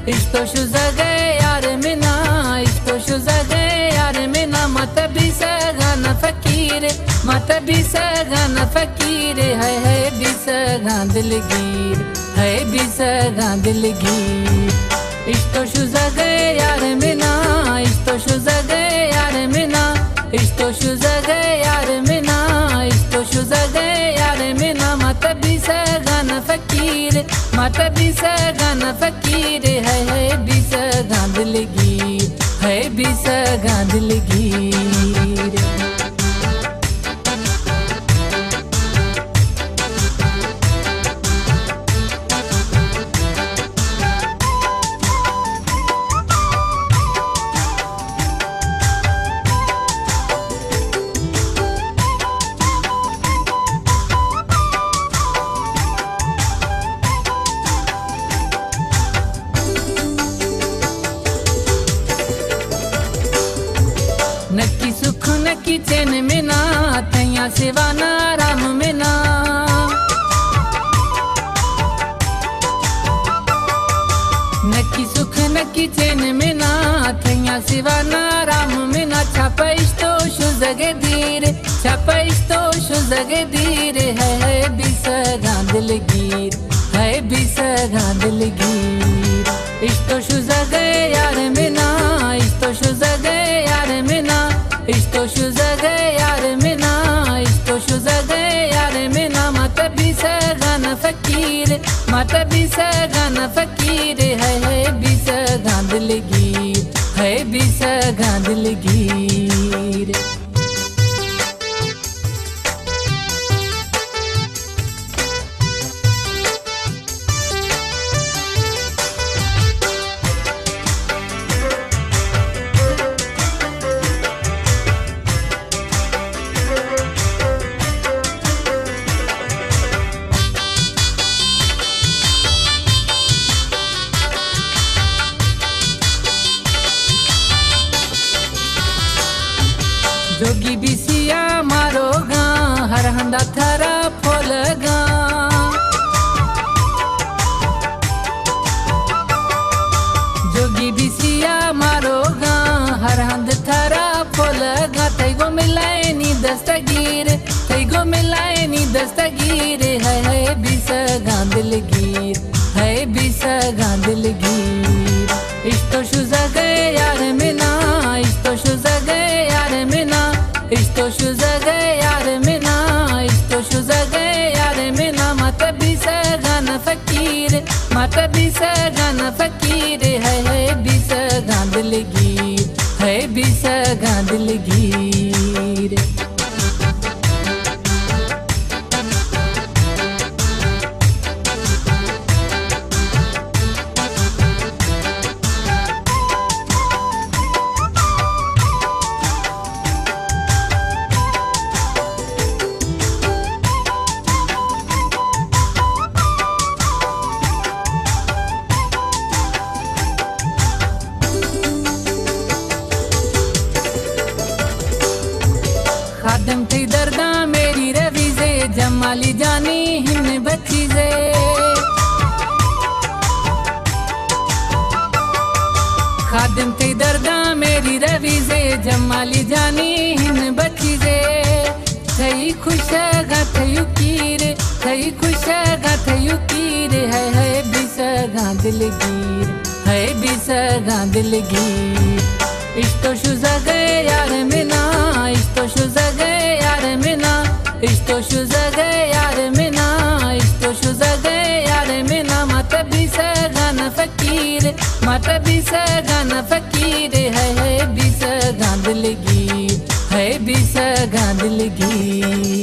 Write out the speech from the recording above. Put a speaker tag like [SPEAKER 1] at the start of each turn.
[SPEAKER 1] İşte şu zage yar mina, işte şu zage yar mina. Mata bisagana fakire, mata bisagana fakire. Hay hay bisagan dilgir, hay bisagan dilgir. İşte şu zage yar mina, işte şu zage yar mina. İşte şu zage yar mina, işte şu zage yar mina. Mata bisagana fakire, mata bisagana fakire. Hay hay bisagan dilgir, hay bisagan dilgir. नक्की सुख नक्की चैन में ना, थैया सिवाना राम में ना। नक्की सुख नक्की चैन में ना, थैया सिवाना राम में ना। छापाइश तो शु जगे दीर, छापाइश तो शु जगे दीर। है बिसगां दिलगीर, है बिसगां दिलगीर। इश्तो शु जगे यार में ना, इश्तो शु जगे यार में ना। इश्तो शु जगे यार में ना, इश्तो शु जगे यार में ना। मत बिसगान फकीर, मत बिसगान फकीर। है बिसगां दिलगीर, है बिसगां दिलगीर। जोगी बिसिया मारो गा, हर हंदा थारा फूल गा। जोगी बिसिया मारो गा, हर हंद थारा फूल गा। तैगो मिलाए नी दस्तगीर, तैगो मिलाए नी दस्तगीर। है बिसगां दिलगीर, है बिसगां दिलगीर। इश्तो शु जगे यार में ना, इश्तो शु जगे यार में ना। इश्तो शु जगे यार में ना, इश्तो शु जगे यार में ना। मत बिसगान फकीर, मत बिसगान फकीर। है बिसगां दिलगीर, है बिसगां दिलगीर। खादम थी दर्दा मेरी रवीजे, जमाली जानी हिन बचीजे। खादम थी दर्दा मेरी रवीजे, जमाली जानी हिन बचीजे। थई खुश गा थयु कीर, थई खुश गा थयु कीर। है बिसगां दिलगीर, है बिसगां दिलगीर। इश्तो शु जगे यार में ना, इश्तो शु जगे यार में ना। इश्तो शु जगे यार में ना, इश्तो शु जगे यार में ना। मत बिसगान फकीर, मत बिसगान फकीर। है बिसगां दिलगीर, है बिसगां दिलगीर।